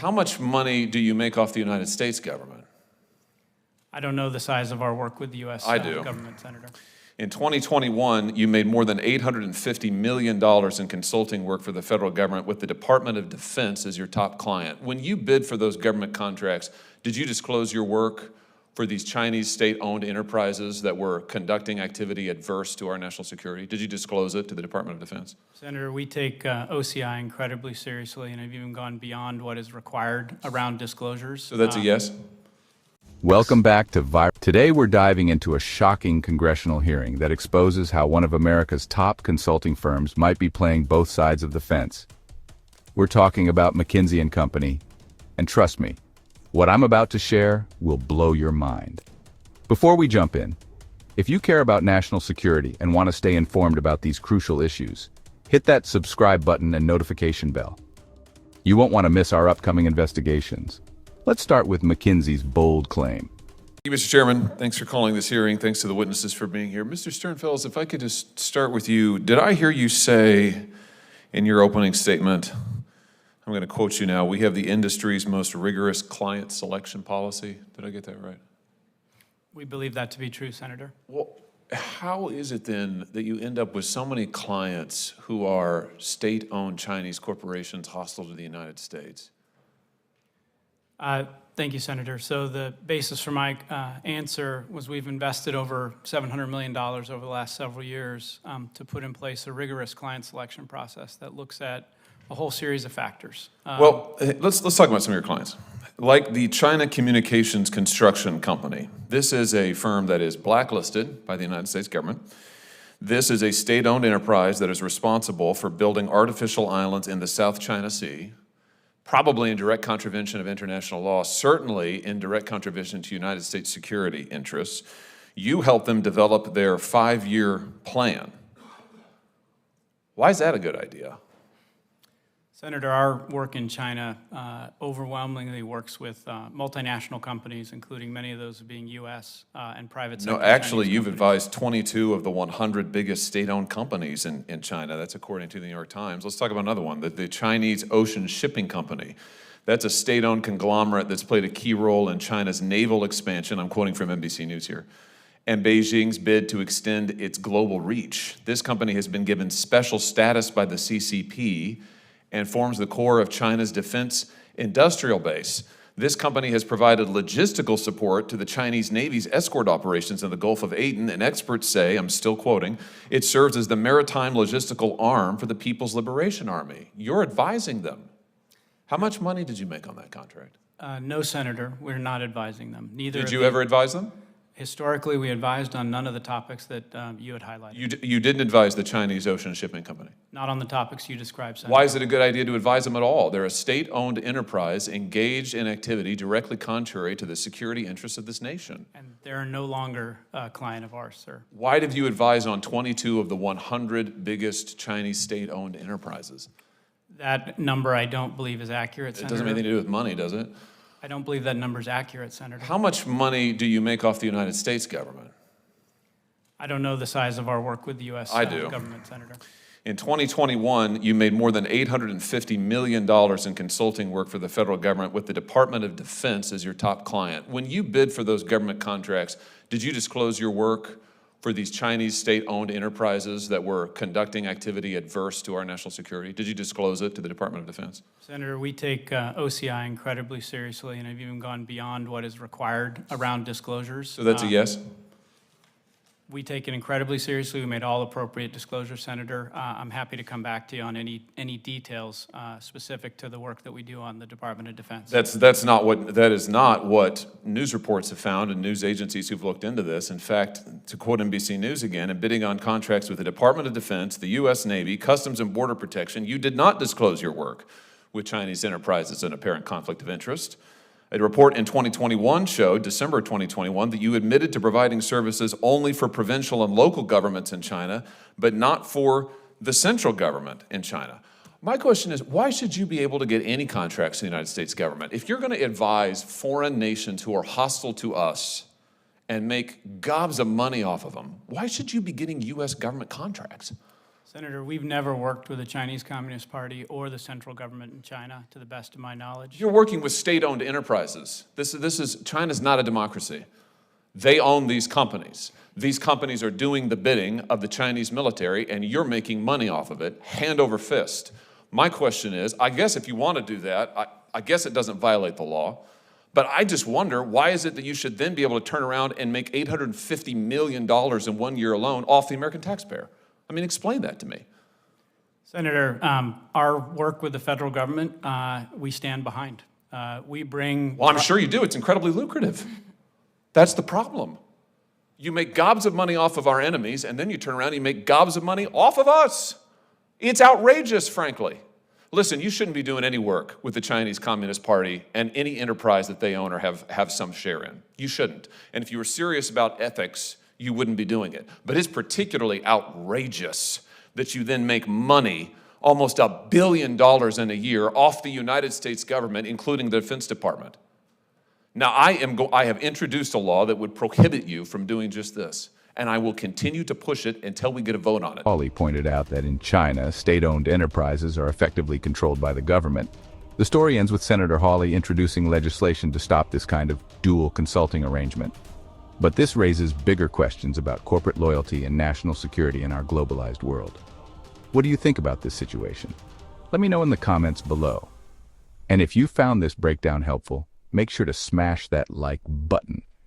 How much money do you make off the United States government? I don't know the size of our work with the U.S. government, Senator. In 2021, you made more than $850 million in consulting work for the federal government with the Department of Defense as your top client. When you bid for those government contracts, did you disclose your work for these Chinese state-owned enterprises that were conducting activity adverse to our national security? Did you disclose it to the Department of Defense? Senator, we take OCI incredibly seriously and have even gone beyond what is required around disclosures. So that's a yes? Welcome back to Today we're diving into a shocking congressional hearing that exposes how one of America's top consulting firms might be playing both sides of the fence. We're talking about McKinsey Company, and trust me, what I'm about to share will blow your mind. Before we jump in, if you care about national security and want to stay informed about these crucial issues, hit that subscribe button and notification bell. You won't want to miss our upcoming investigations. Let's start with McKinsey's bold claim. Thank you, Mr. Chairman. Thanks for calling this hearing. Thanks to the witnesses for being here. Mr. Sternfels, if I could just start with you. Did I hear you say in your opening statement, I'm going to quote you now, we have the industry's most rigorous client selection policy? Did I get that right? We believe that to be true, Senator. Well, how is it then that you end up with so many clients who are state-owned Chinese corporations hostile to the United States? Thank you, Senator. So the basis for my answer was we've invested over $700 million over the last several years to put in place a rigorous client selection process that looks at a whole series of factors. Well, let's talk about some of your clients. Like the China Communications Construction Company. This is a firm that is blacklisted by the United States government. This is a state-owned enterprise that is responsible for building artificial islands in the South China Sea, probably in direct contravention of international law, certainly in direct contravention to United States security interests. You helped them develop their 5-year plan. Why is that a good idea? Senator, our work in China overwhelmingly works with multinational companies, including many of those being U.S. And private sector. No, actually, you've advised 22 of the 100 biggest state-owned companies in China. That's according to the New York Times. Let's talk about another one, the Chinese Ocean Shipping Company. That's a state-owned conglomerate that's played a key role in China's naval expansion. I'm quoting from NBC News here. And Beijing's bid to extend its global reach. This company has been given special status by the CCP and forms the core of China's defense industrial base. This company has provided logistical support to the Chinese Navy's escort operations in the Gulf of Aden, and experts say, I'm still quoting, it serves as the maritime logistical arm for the People's Liberation Army. You're advising them. How much money did you make on that contract? No, Senator, we're not advising them. Neither. Did you ever advise them? Historically, we advised on none of the topics that you had highlighted. You didn't advise the Chinese Ocean Shipping Company? Not on the topics you described, Senator. Why is it a good idea to advise them at all? They're a state-owned enterprise engaged in activity directly contrary to the security interests of this nation. And they're no longer a client of ours, sir. Why did you advise on 22 of the 100 biggest Chinese state-owned enterprises? That number I don't believe is accurate, Senator. It doesn't have anything to do with money, does it? I don't believe that number is accurate, Senator. How much money do you make off the United States government? I don't know the size of our work with the U.S. government, Senator. In 2021, you made more than $850 million in consulting work for the federal government with the Department of Defense as your top client. When you bid for those government contracts, did you disclose your work for these Chinese state-owned enterprises that were conducting activity adverse to our national security? Did you disclose it to the Department of Defense? Senator, we take OCI incredibly seriously and have even gone beyond what is required around disclosures. So that's a yes? We take it incredibly seriously. We made all appropriate disclosures, Senator. I'm happy to come back to you on any details specific to the work that we do on the Department of Defense. That is not what news reports have found and news agencies who've looked into this. In fact, to quote NBC News again, in bidding on contracts with the Department of Defense, the U.S. Navy, Customs and Border Protection, you did not disclose your work with Chinese enterprises in apparent conflict of interest. A report in 2021 showed, December 2021, that you admitted to providing services only for provincial and local governments in China, but not for the central government in China. My question is, why should you be able to get any contracts in the United States government? If you're going to advise foreign nations who are hostile to us and make gobs of money off of them, why should you be getting U.S. government contracts? Senator, we've never worked with the Chinese Communist Party or the central government in China, to the best of my knowledge. You're working with state-owned enterprises. China's not a democracy. They own these companies. These companies are doing the bidding of the Chinese military, and you're making money off of it, hand over fist. My question is, I guess if you want to do that, I guess it doesn't violate the law, but I just wonder, why is it that you should then be able to turn around and make $850 million in 1 year alone off the American taxpayer? I mean, explain that to me. Senator, our work with the federal government, we stand behind. We bring... Well, I'm sure you do. It's incredibly lucrative. That's the problem. You make gobs of money off of our enemies, and then you turn around and you make gobs of money off of us. It's outrageous, frankly. Listen, you shouldn't be doing any work with the Chinese Communist Party and any enterprise that they own or have some share in. You shouldn't. And if you were serious about ethics, you wouldn't be doing it. But it's particularly outrageous that you then make money, almost $1 billion in a year, off the United States government, including the Defense Department. Now, I have introduced a law that would prohibit you from doing just this, and I will continue to push it until we get a vote on it. Hawley pointed out that in China, state-owned enterprises are effectively controlled by the government. The story ends with Senator Hawley introducing legislation to stop this kind of dual consulting arrangement. But this raises bigger questions about corporate loyalty and national security in our globalized world. What do you think about this situation? Let me know in the comments below. And if you found this breakdown helpful, make sure to smash that like button.